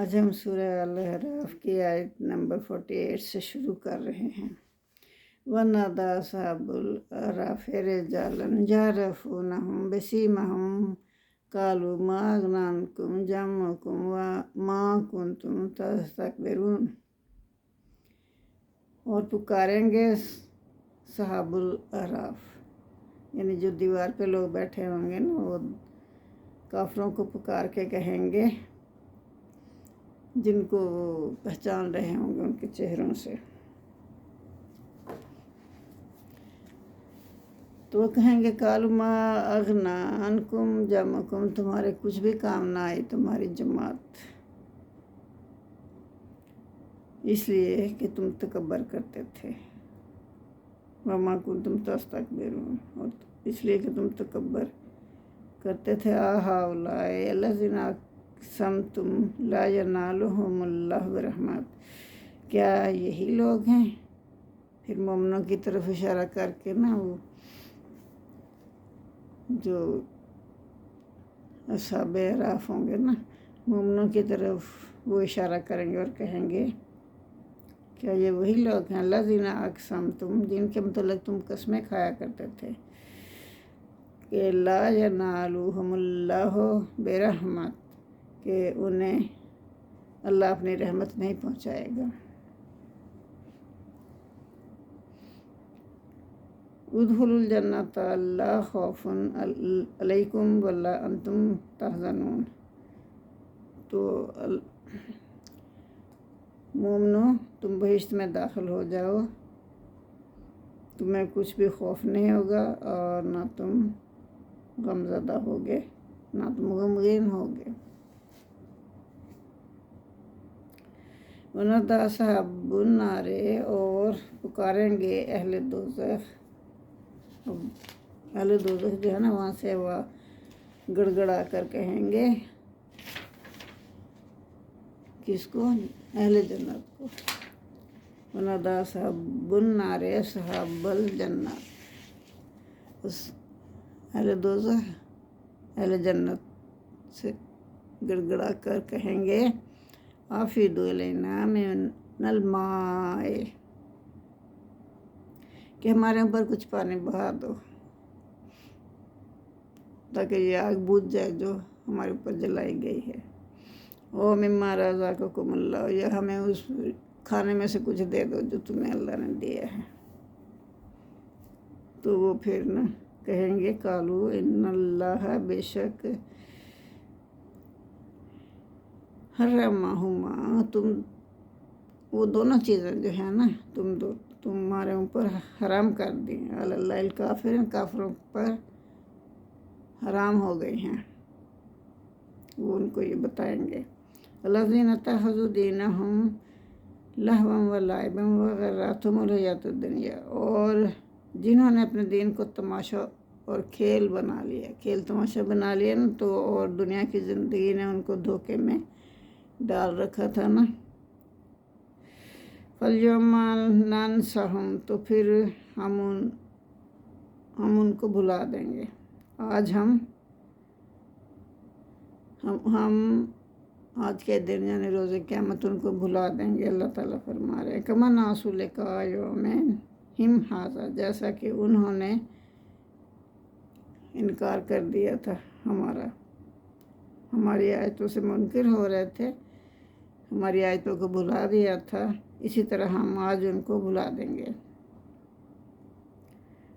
آج ہم سورہ الاعراف کی آیت نمبر 48 سے شروع کر رہے ہیں۔ وَنَادَىٰ أَصْحَابُ الْأَعْرَافِ رِجَالًا يَعْرِفُونَهُم بِسِيمَاهُمْ قَالُوا مَا أَغْنَىٰ عَنكُمْ جَمْعُكُمْ وَمَا كُنتُمْ تَسْتَكْبِرُونَ۔ اور پکاریں گے صحاب الاعراف، یعنی جو دیوار پہ لوگ بیٹھے ہوں گے نا، وہ کافروں کو پکار کے کہیں گے جن کو وہ پہچان رہے ہوں گے ان کے چہروں سے، تو وہ کہیں گے قالوا ما اغنی عنکم جمعکم، تمہارے کچھ بھی کام نہ آئی تمہاری جماعت، اس لیے کہ تم تکبر کرتے تھے، وما کنتم تستکبرون، اور اس لیے کہ تم تکبر کرتے تھے۔ ہؤلاء الذین اقسمتم لا ینالهم اللہ برحمت، کیا یہی لوگ ہیں؟ پھر مومنوں کی طرف اشارہ کر کے نا، وہ جو اصحاب اعراف ہوں گے نا، مومنوں کی طرف وہ اشارہ کریں گے اور کہیں گے کیا یہ وہی لوگ ہیں الذین اقسمتم، جن کے متعلق تم قسمیں کھایا کرتے تھے کہ لا ینالهم اللہ برحمت، کہ انہیں اللہ اپنی رحمت نہیں پہنچائے گا۔ ادخلوا الجنۃ لا خوف علیکم ولا انتم تحزنون، تو مومنو تم بہشت میں داخل ہو جاؤ، تمہیں کچھ بھی خوف نہیں ہوگا اور نہ تم غمزدہ ہوگے، نہ تم غمگین ہوگے۔ وَنَادَىٰ أَصْحَابُ النَّارِ، اور پکاریں گے اہل دوزخ، اہل دوزخ جو ہے نا، وہاں سے وہ گڑ گڑا کر کہیں گے کس کو؟ اہل جنت کو۔ وَنَادَىٰ أَصْحَابُ النَّارِ أَصْحَابَ الْجَنَّةِ، اس اہل دوزخ اہل جنت سے گڑ گڑا کر کہیں گے آفیدوا علینا من الماء، کہ ہمارے اوپر کچھ پانی بہا دو تاکہ یہ آگ بجھ جائے جو ہمارے اوپر جلائی گئی ہے۔ او مما رزقکم اللہ، یا ہمیں اس کھانے میں سے کچھ دے دو جو تمہیں اللہ نے دیا ہے۔ تو وہ پھر نا کہیں گے قالوا ان اللہ، بے شک حرمہما، وہ دونوں چیزیں جو ہیں نا تمہارے اوپر حرام کر دی علی اللہ الکافرین، کافروں پر حرام ہو گئی ہیں، وہ ان کو یہ بتائیں گے۔ الذین اتخذوا دینہم لہوا ولعبا وغرتہم الحیاۃ الدنیا، اور جنہوں نے اپنے دین کو تماشا اور کھیل بنا لیا، کھیل تماشا بنا لیا نا، تو اور دنیا کی زندگی نے ان کو دھوکے میں ڈال رکھا تھا نا۔ فَالْيَوْمَ نَنسَاهُمْ، تو پھر ہم ان کو بھلا دیں گے، آج ہم آج کے دن یعنی روز قیامت ان کو بھلا دیں گے۔ اللہ تعالیٰ فرما رہے ہیں کَمَا نَسُوا لِقَاءَ یَوْمِهِمْ هَٰذَا، جیسا کہ انہوں نے انکار کر دیا تھا ہماری آیتوں سے منکر ہو رہے تھے، ہماری آیتوں کو بھلا دیا تھا، اسی طرح ہم آج ان کو بھلا دیں گے۔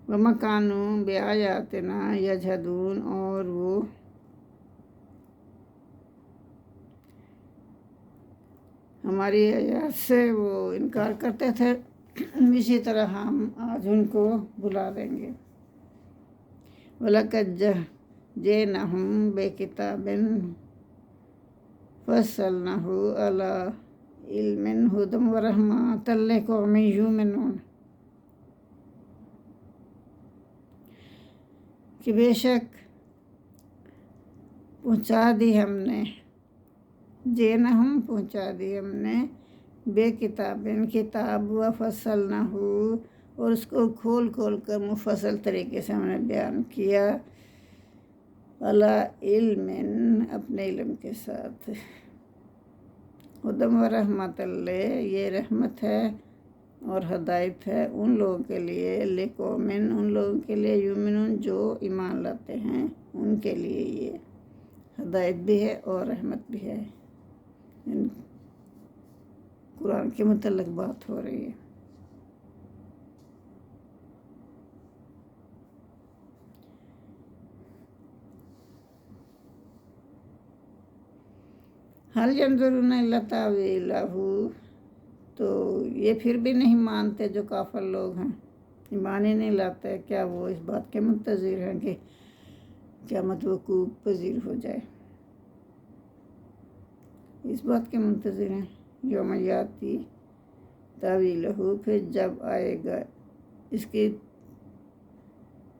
وَمَا كَانُوا بِآيَاتِنَا يَجْحَدُونَ، اور وہ ہماری آیات سے وہ انکار کرتے تھے، اسی طرح ہم آج ان کو بھلا دیں گے۔ وَلَقَدْ جِئْنَاهُم بِكِتَابٍ فَصَّلْنَاهُ عَلَىٰ عِلْمٍ هُدًى وَرَحْمَةً لِقَوْمٍ یُؤْمِنُونَ، کہ بے شک پہنچا دی ہم نے، پہنچا دی ہم نے بے کتابن، کتاب، وفصلناہ، اور اس کو کھول کھول کر مفصل طریقے سے ہم نے بیان کیا، علی علم، اپنے علم کے ساتھ، ہدم و رحمت اللہ، یہ رحمت ہے اور ہدایت ہے ان لوگوں کے لیے، لقومن، ان لوگوں کے لیے، یؤمنون، جو ایمان لاتے ہیں، ان کے لیے یہ ہدایت بھی ہے اور رحمت بھی ہے۔ قرآن کے متعلق بات ہو رہی ہے۔ حل ینظرون الا تاویلہ، تو یہ پھر بھی نہیں مانتے جو کافر لوگ ہیں، ایمان ہی نہیں لاتے، کیا وہ اس بات کے منتظر ہیں کہ قیامت وقوع پذیر ہو جائے؟ اس بات کے منتظر ہیں یوم یاتی تاویلہ، پھر جب آئے گا، اس کی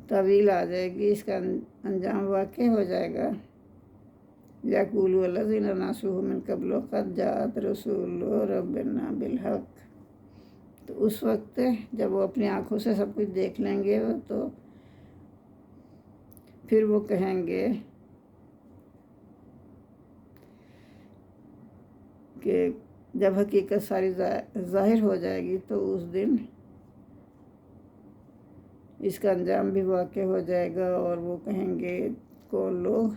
تعویل آ جائے گی، اس کا انجام واقع ہو جائے گا۔ یقول الذین نسوا من قبل قد جاءت رسول ربنا بالحق، تو اس وقت جب وہ اپنی آنکھوں سے سب کچھ دیکھ لیں گے تو پھر وہ کہیں گے کہ جب حقیقت ساری ظاہر ہو جائے گی تو اس دن اس کا انجام بھی واقع ہو جائے گا، اور وہ کہیں گے کون لوگ،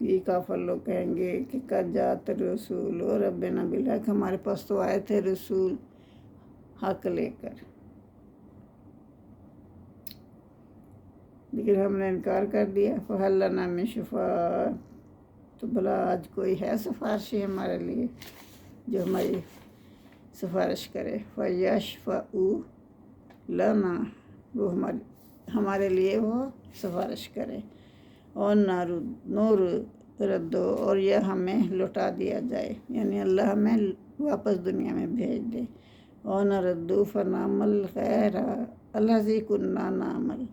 یہ کافر لوگ کہیں گے کہ قد جاءت رسول ربنا بالحق، ہمارے پاس تو آئے تھے رسول حق لے کر، لیکن ہم نے انکار کر دیا۔ فہل لنا من شفاء، تو بھلا آج کوئی ہے سفارشی ہمارے لیے جو ہماری سفارش کرے؟ فیشفعوا لنا، وہ ہمارے لیے وہ سفارش کرے، اور نور ردو، اور یہ ہمیں لوٹا دیا جائے، یعنی اللہ ہمیں واپس دنیا میں بھیج دے، اور نردو فنعمل غیر الذی کننا نعمل،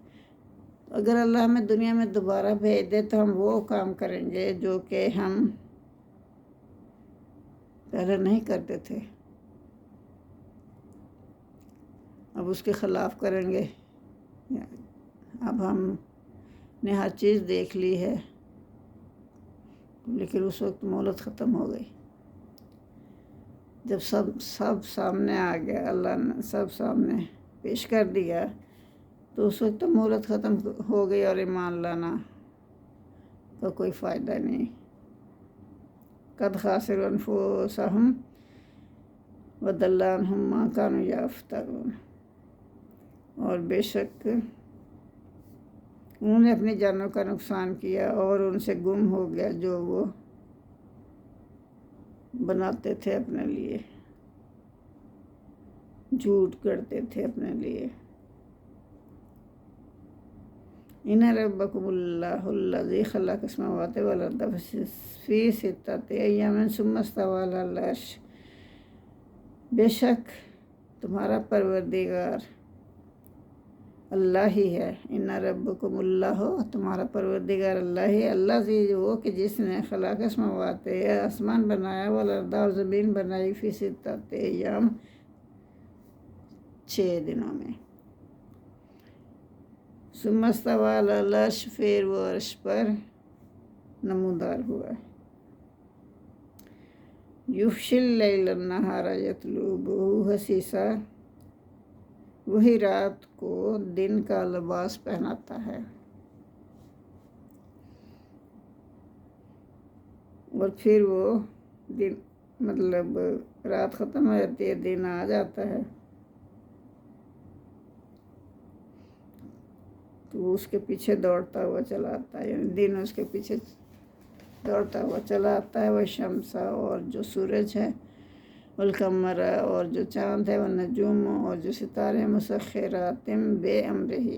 اگر اللہ ہمیں دنیا میں دوبارہ بھیج دے تو ہم وہ کام کریں گے جو کہ ہم پہلے نہیں کرتے تھے، اب اس کے خلاف کریں گے۔ اب ہم نے ہر چیز دیکھ لی ہے، لیکن اس وقت مہلت ختم ہو گئی، جب سب سامنے آ گیا، اللہ نے سب سامنے پیش کر دیا، تو اس وقت مہلت ختم ہو گئی، اور ایمان لانا کا کوئی فائدہ نہیں۔ قد خسروا انفسهم وضل عنهم ما كانوا يفترون، اور بے شک انہوں نے اپنی جانوں کا نقصان کیا، اور ان سے گم ہو گیا جو وہ بناتے تھے اپنے لیے، جھوٹ کرتے تھے اپنے لیے۔ ان ربکم اللہ الذی خلق السماوات والارض فی ستۃ ایام ثم استوی علی العرش، بے شک تمہارا پروردگار اللہ ہی ہے۔ ان ربکم اللہ، تمہارا پروردگار اللہ ہی، الذی، وہ کہ جس نے خلق السماوات، آسمان بنایا، والارض، اور زمین بنائی، فی ستۃ ایام، 6 دنوں میں، ثم استوی علی العرش، پھر وہ عرش پر نمودار ہوا۔ یغشی اللیل النہار یطلبہ حثیثا، وہی رات کو دن کا لباس پہناتا ہے، اور پھر وہ دن، مطلب رات ختم ہو جاتی ہے، دن آ جاتا ہے، تو وہ اس کے پیچھے دوڑتا ہوا چلا آتا ہے، یعنی دن اس کے پیچھے دوڑتا ہوا چلا آتا ہے۔ وہ شمس، اور جو سورج ہے، والقمر، اور جو چاند ہے، والنجوم، اور جو ستارے، مسخرات بے امرہ،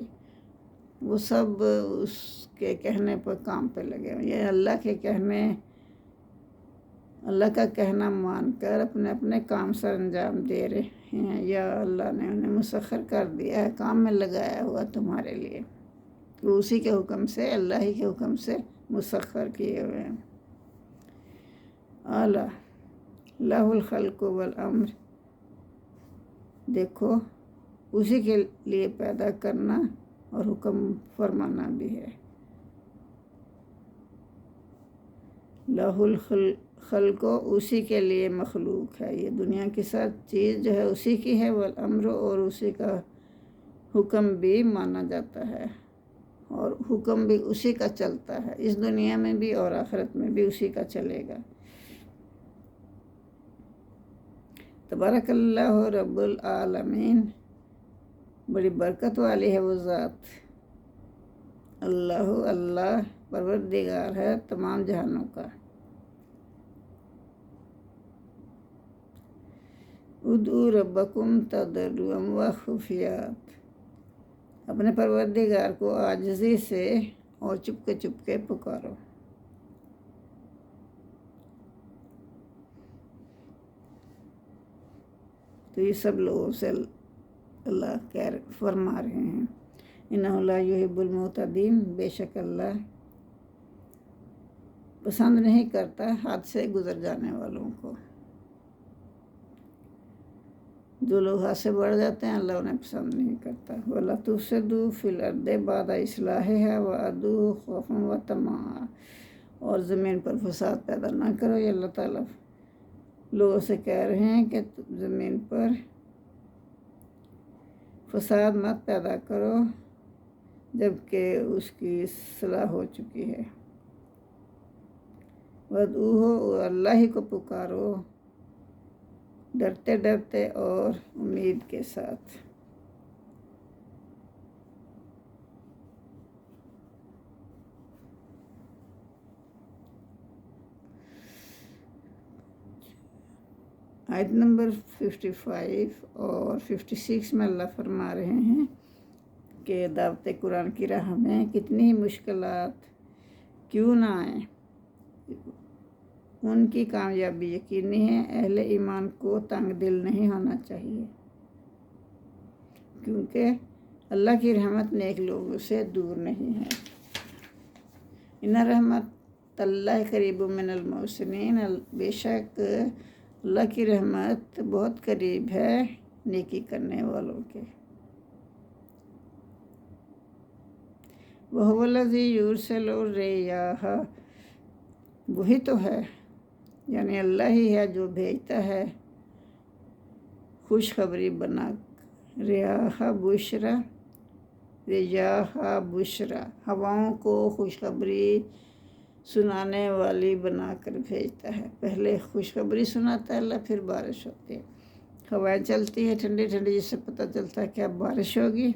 وہ سب اس کے کہنے پر کام پہ لگے ہوئے، یہ اللہ کے کہنے، اللہ کا کہنا مان کر اپنے اپنے کام سر انجام دے رہے ہیں، یا اللہ نے انہیں مسخر کر دیا ہے، کام میں لگایا ہوا تمہارے لیے، وہ اسی کے حکم سے، اللہ ہی کے حکم سے مسخر کیے ہوئے ہیں۔ اعلیٰ لہ الخلق والامر، دیکھو اسی کے لیے پیدا کرنا اور حکم فرمانا بھی ہے۔ لہ خلق اسی کے لیے مخلوق ہے، یہ دنیا کی سب چیز جو ہے اسی کی ہے، والامر اور اسی کا حکم بھی مانا جاتا ہے، اور حکم بھی اسی کا چلتا ہے، اس دنیا میں بھی اور آخرت میں بھی اسی کا چلے گا۔ تبارک اللہ رب العالمین، بڑی برکت والی ہے وہ ذات۔ اللہ پروردگار ہے تمام جہانوں کا۔ ادعوا ربکم تضرعا وخفیات، اپنے پروردگار کو عاجزی سے اور چپ کے پکارو۔ تو یہ سب لوگوں سے اللہ فرما رہے ہیں، انہ لا یحب المعتدین، بے شک اللہ پسند نہیں کرتا حد سے گزر جانے والوں کو۔ جو لوگ حد سے بڑھ جاتے ہیں اللہ انہیں پسند نہیں کرتا۔ وَلَا تُفْسِدُوا فِي الْأَرْضِ بَعْدَ إِصْلَاحِهَا وَأَدْعُوهُ خَوْفًا وَطَمَعًا، اور زمین پر فساد پیدا نہ کرو۔ یہ اللہ تعالیٰ لوگوں سے کہہ رہے ہیں کہ زمین پر فساد مت پیدا کرو جبکہ اس کی اصلاح ہو چکی ہے۔ وَأَدْعُوهُ، اور اللہ ہی کو پکارو ڈرتے ڈرتے اور امید کے ساتھ۔ آیت نمبر 55 اور 56 میں اللہ فرما رہے ہیں کہ دعوت قرآن کی راہ میں کتنی ہی مشکلات کیوں نہ آئیں، ان کی کامیابی یقینی ہے۔ اہل ایمان کو تنگ دل نہیں ہونا چاہیے، کیونکہ اللہ کی رحمت نیک لوگوں سے دور نہیں ہے۔ ان رحمت اللہ قریب من المحسنین، بے شک اللہ کی رحمت بہت قریب ہے نیکی کرنے والوں کے۔ وَهُوَ الَّذِي يُرْسِلُ الرِّيَاحَ، وہی تو ہے، یعنی اللہ ہی ہے جو بھیجتا ہے خوشخبری بنا ریاح بشرا، ہواؤں کو خوشخبری سنانے والی بنا کر بھیجتا ہے۔ پہلے خوشخبری سناتا ہے اللہ، پھر بارش ہوتی ہے، ہوائیں چلتی ہے ٹھنڈی ٹھنڈی، جس سے پتہ چلتا ہے کہ اب بارش ہوگی،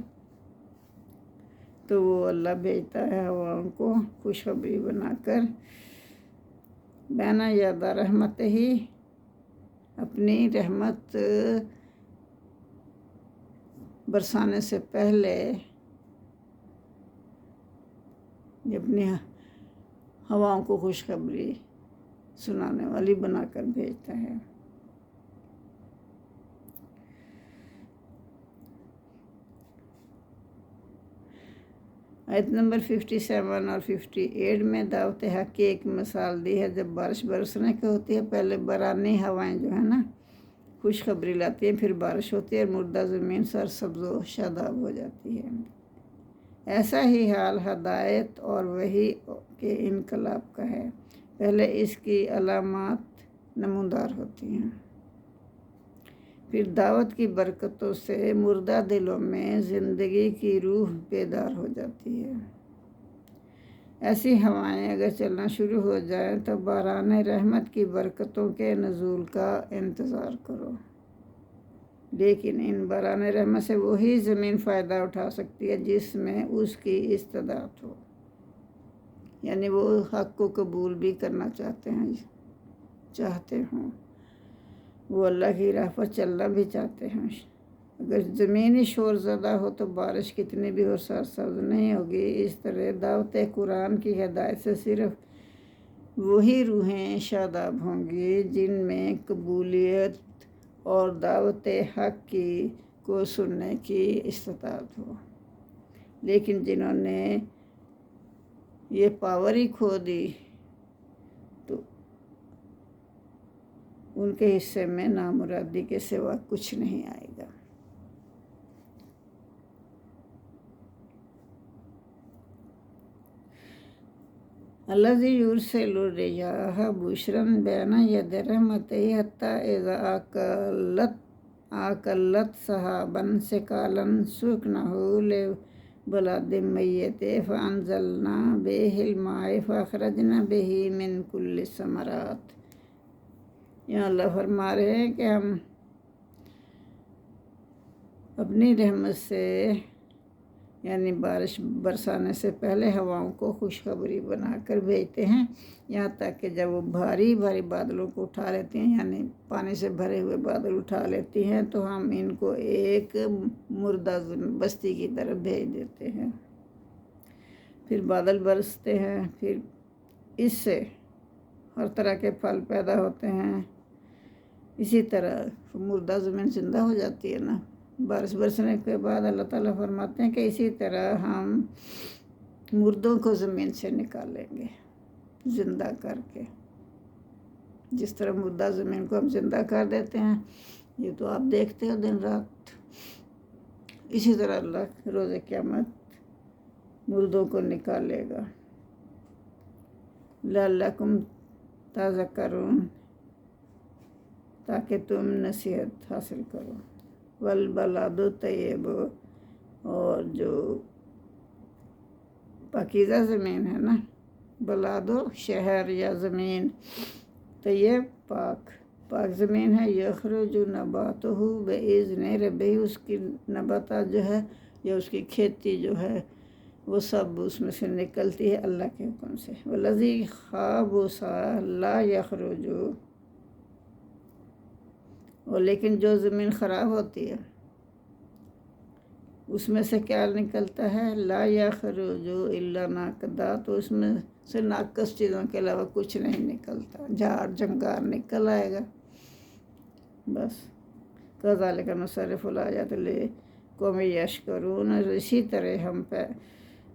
تو وہ اللہ بھیجتا ہے ہواؤں کو خوشخبری بنا کر۔ بین یدا رحمت ہی، اپنی رحمت برسانے سے پہلے اپنی ہواؤں کو خوشخبری سنانے والی بنا کر بھیجتا ہے۔ آیت نمبر 57 اور 58 میں دعوت حق کی ایک مثال دی ہے۔ جب بارش برسنے کی ہوتی ہے، پہلے برانی ہوائیں جو ہے نا خوشخبری لاتی ہیں، پھر بارش ہوتی ہے اور مردہ زمین سرسبز و شاداب ہو جاتی ہے۔ ایسا ہی حال ہدایت اور وحی کے انقلاب کا ہے، پہلے اس کی علامات نمودار ہوتی ہیں، پھر دعوت کی برکتوں سے مردہ دلوں میں زندگی کی روح بیدار ہو جاتی ہے۔ ایسی ہوائیں اگر چلنا شروع ہو جائیں تو باران رحمت کی برکتوں کے نزول کا انتظار کرو، لیکن ان باران رحمت سے وہی زمین فائدہ اٹھا سکتی ہے جس میں اس کی استطاعت ہو، یعنی وہ حق کو قبول بھی کرنا چاہتے ہوں، وہ اللہ کی راہ پر چلنا بھی چاہتے ہیں۔ اگر زمین ہی شور زدہ ہو تو بارش کتنی بھی ہو سرسبز نہیں ہوگی۔ اس طرح دعوت قرآن کی ہدایت سے صرف وہی روحیں شاداب ہوں گی جن میں قبولیت اور دعوت حق کو سننے کی استطاعت ہو، لیکن جنہوں نے یہ پاور ہی کھو دی تو ان کے حصے میں نامرادی کے سوا کچھ نہیں آئے گا۔ الذی یرسل الرياح بشرا بین یدی رحمتہ حتی اذا اقلت سحابا ثقالا سکنہ لبلد میت فانزلنا بہ الماء فاخرجنا بہ من کل الثمرات۔ یہاں اللہ فرما رہے ہیں کہ ہم اپنی رحمت سے یعنی بارش برسانے سے پہلے ہواؤں کو خوشخبری بنا کر بھیجتے ہیں، یہاں تک کہ جب وہ بھاری بھاری بادلوں کو اٹھا لیتے ہیں یعنی پانی سے بھرے ہوئے بادل اٹھا لیتی ہیں تو ہم ان کو ایک مردہ بستی کی طرف بھیج دیتے ہیں۔ پھر بادل برستے ہیں، پھر اس سے ہر طرح کے پھل پیدا ہوتے ہیں، اسی طرح مردہ زمین زندہ ہو جاتی ہے نا۔ بارش برسنے کے بعد اللہ تعالیٰ فرماتے ہیں کہ اسی طرح ہم مردوں کو زمین سے نکالیں گے زندہ کر کے، جس طرح مردہ زمین کو ہم زندہ کر دیتے ہیں، یہ تو آپ دیکھتے ہو دن رات، اسی طرح اللہ روز قیامت مردوں کو نکالے گا۔ لعلکم تذکرون، تاکہ تم نصیحت حاصل کرو۔ والبلد الطیب، اور جو پاکیزہ زمین ہے نا، بلاد شہر یا زمین، طیب پاک زمین ہے، یخرج نباتہ بإذن ربہ، اس کی نباتات جو ہے یا اس کی کھیتی جو ہے وہ سب اس میں سے نکلتی ہے اللہ کے حکم سے۔ والذی خبث لا یخرج، اور لیکن جو زمین خراب ہوتی ہے اس میں سے کیا نکلتا ہے؟ لا یخرج الا ناقدا، تو اس میں سے ناقص چیزوں کے علاوہ کچھ نہیں نکلتا، جھاڑ جھنکار نکل آئے گا بس۔ کذالک نصرف الآیات لقوم یشکرون، اور اسی طرح ہم پہ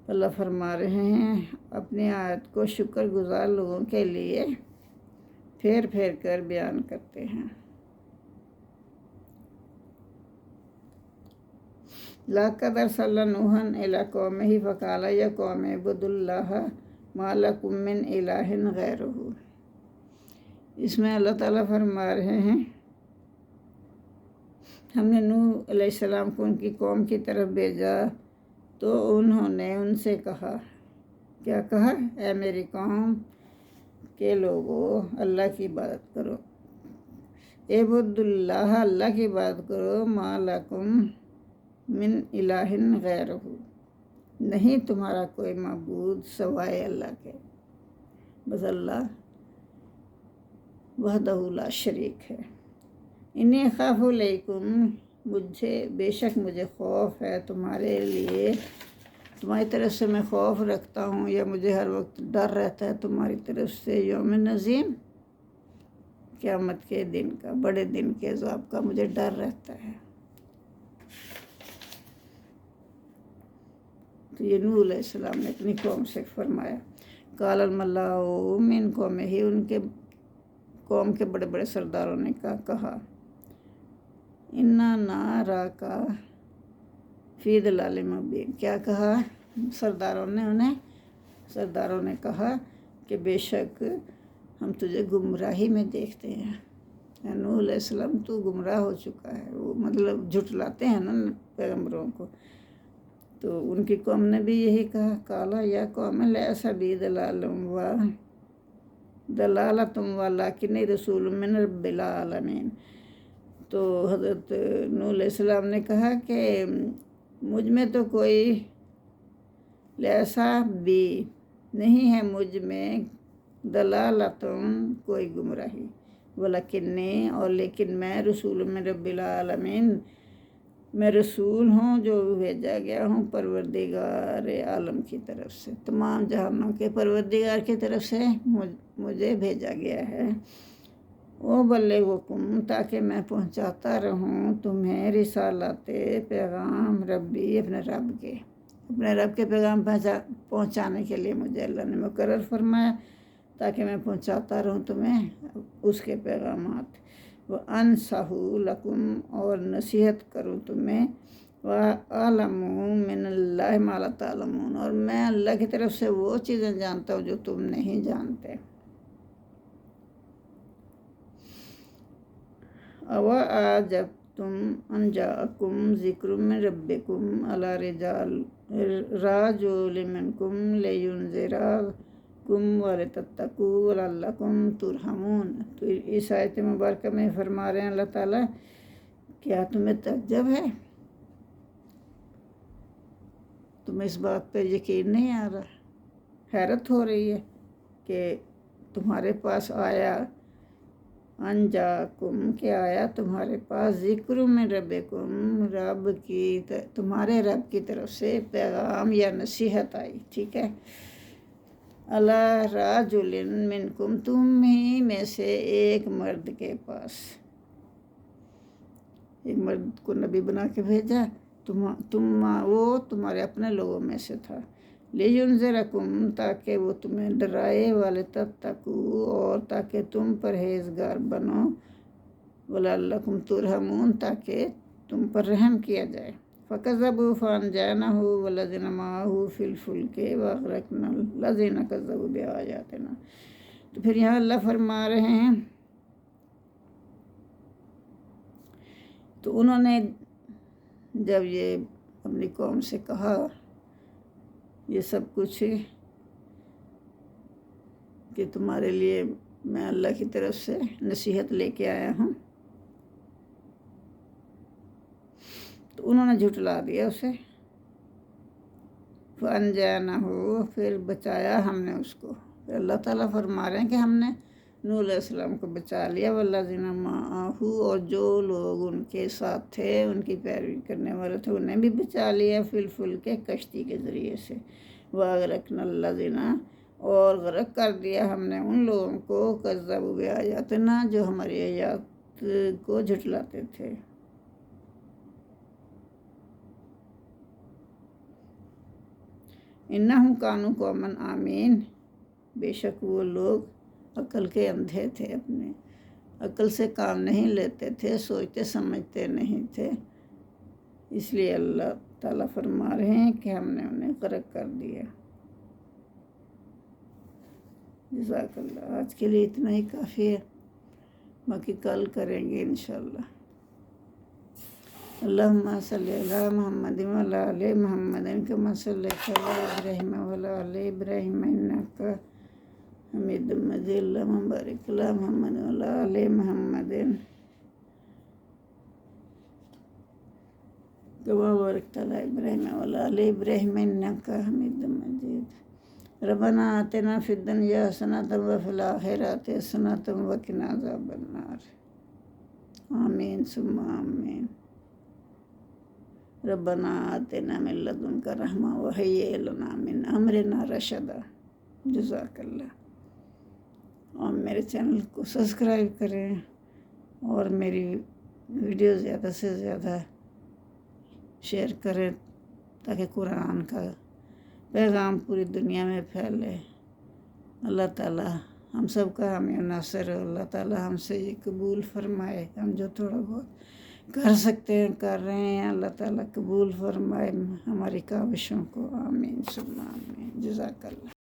اللہ فرما رہے ہیں اپنی آیت کو شکر گزار لوگوں کے لیے پھیر پھیر کر بیان کرتے ہیں۔ لقد ارسلنا نوحا الی قومہ فقال یا قوم اعبدوا اللہ ما لکم من الہ غیرہ، اس میں اللہ تعالیٰ فرما رہے ہیں ہم نے نوح علیہ السلام کو ان کی قوم کی طرف بھیجا تو انہوں نے ان سے کہا، کیا کہا؟ اے میری قوم کے لوگوں، اللہ کی عبادت کرو، اعبدوا اللہ، اللہ کی عبادت کرو، ما لکم من الہ غیرہ، نہیں تمہارا کوئی معبود سوائے اللہ کے، بس اللہ وحدہ لا شریک ہے۔ انی اخاف علیکم، بے شک مجھے خوف ہے تمہارے لیے، تمہاری طرف سے میں خوف رکھتا ہوں یا مجھے ہر وقت ڈر رہتا ہے تمہاری طرف سے، یوم عظیم، قیامت کے دن کا، بڑے دن کے عذاب کا مجھے ڈر رہتا ہے۔ تو یہ نوح علیہ السلام نے اپنی قوم سے فرمایا۔ قال الملأ من قومہ، ان کے قوم کے بڑے بڑے سرداروں نے کہا، انا نراک فی ضلال مبین، کیا کہا سرداروں نے کہا کہ بے شک ہم تجھے گمراہی میں دیکھتے ہیں۔ نوح علیہ السلام تو گمراہ ہو چکا ہے، وہ مطلب جھٹلاتے ہیں نا پیغمبروں کو، تو ان کی قوم نے بھی یہی کہا، کالا یا قوم لیس بی دلالتم ولکنی رسول من رب العالمین، تو حضرت نوح علیہ السلام نے کہا کہ مجھ میں تو کوئی لیسا بھی نہیں ہے، مجھ میں دلالتم کوئی گمراہی، ولکنی، اور لیکن میں رسول من رب العالمین، میں رسول ہوں جو بھیجا گیا ہوں پروردگار عالم کی طرف سے، تمام جہانوں کے پروردگار کی طرف سے مجھے بھیجا گیا ہے۔ وَأُبَلِّغُکُم، تاکہ میں پہنچاتا رہوں تمہیں رسالات پیغام ربی، اپنے رب کے پیغام پہنچانے کے لیے مجھے اللہ نے مقرر فرمایا، تاکہ میں پہنچاتا رہوں تمہیں اس کے پیغامات۔ وَأَنصَحُ لَکُم، اور نصیحت کروں تمہیں، وَأَعْلَمُ مِنَ اللَّهِ مَا لَا تَعْلَمُونَ، اور میں اللہ کی طرف سے وہ چیزیں جانتا ہوں جو تم نہیں جانتے۔ أَوَعَجَبْتُمْ أَنْ جَاءَكُمْ ذِكْرٌ مِّن رَبِّكُمْ عَلَىٰ رَجُلٍ مِّنْكُمْ لِيُنذِرَكُمْ وَلِتَتَّقُوا وَلَعَلَّكُمْ تُرْحَمُونَ۔ تو اس آیت مبارکہ میں فرما رہے ہیں اللہ تعالیٰ، کیا تمہیں تعجب ہے؟ تمہیں اس بات پر یقین نہیں آ رہا؟ حیرت ہو رہی ہے کہ تمہارے پاس آیا، انجاکم، کیا آیا تمہارے پاس، ذکر من ربکم، تمہارے رب کی طرف سے پیغام یا نصیحت آئی، ٹھیک ہے، علی رجل منکم، تم ہی میں سے ایک مرد کے پاس، ایک مرد کو نبی بنا کے بھیجا، وہ تمہارے اپنے لوگوں میں سے تھا، لِيُنذِرَكُمْ، تاکہ وہ تمہیں ڈرائے، وَلِتَتَّقُوا، اور تاکہ تم پرہیزگار بنو، وَلَعَلَّكُمْ تُرْحَمُونَ، تاکہ تم پر رحم کیا جائے۔ فَكَذَّبُوا فَأَنجَيْنَاهُ وَالَّذِينَ مَعَهُ فِي الْفُلْكِ وَأَغْرَقْنَا الَّذِينَ كَذَّبُوا بِآيَاتِنَا۔ تو پھر یہاں اللہ فرما رہے ہیں، تو انہوں نے جب یہ اپنی قوم سے کہا یہ سب کچھ کہ تمہارے لیے میں اللہ کی طرف سے نصیحت لے کے آیا ہوں، تو انہوں نے جھٹلا دیا اسے، فَأَنجَيْنَاهُ، پھر بچایا ہم نے اس کو۔ پھر اللہ تعالیٰ فرما رہے ہیں کہ ہم نے نوح علیہ السلام کو بچا لیا، وَالَّذِينَ مَعَهُ، اور جو لوگ ان کے ساتھ تھے، ان کی پیروی کرنے والے تھے، انہیں بھی بچا لیا، فِي الْفُلْكِ، کشتی کے ذریعے سے، وَأَغْرَقْنَا الَّذِينَ، اور غرق کر دیا ہم نے ان لوگوں کو، كَذَّبُوا بِآيَاتِنَا، جو ہماری آیات کو جھٹلاتے تھے۔ اِنَّهُمْ كَانُوا قَوْمًا عَمِينَ، بے شک وہ لوگ عقل کے اندھے تھے، اپنے عقل سے کام نہیں لیتے تھے، سوچتے سمجھتے نہیں تھے، اس لیے اللہ تعالیٰ فرما رہے ہیں کہ ہم نے انہیں غرق کر دیا۔ جزاک اللہ۔ آج کے لیے اتنا ہی کافی ہے، باقی کل کریں گے انشاءاللہ۔ اللہم صلی علی محمد وعلی آل محمد کما صلیت علی ابراہیم وعلی آل ابراہیم انک حمید مجید، اللہم بارک علی محمد وعلی آل محمد کما بارکت علی ابراہیم وعلی آل ابراہیم انک حمید مجید۔ ربنا آتنا فی الدنیا حسنۃ وفی الآخرۃ حسنۃ وقنا عذاب النار۔ آمین ثم آمین۔ ربنا آتنا من لدنک رحمۃ وہیئ لنا من امرنا رشدا۔ جزاک اللہ۔ اور میرے چینل کو سبسکرائب کریں اور میری ویڈیو زیادہ سے زیادہ شیئر کریں تاکہ قرآن کا پیغام پوری دنیا میں پھیلے۔ اللہ تعالیٰ ہم سب کا حامی و ناصر، اللہ تعالیٰ ہم سے یہ قبول فرمائے، ہم جو تھوڑا بہت کر سکتے ہیں کر رہے ہیں، اللہ تعالیٰ قبول فرمائے ہماری کاوشوں کو، آمین ثم آمین۔ جزاک اللہ۔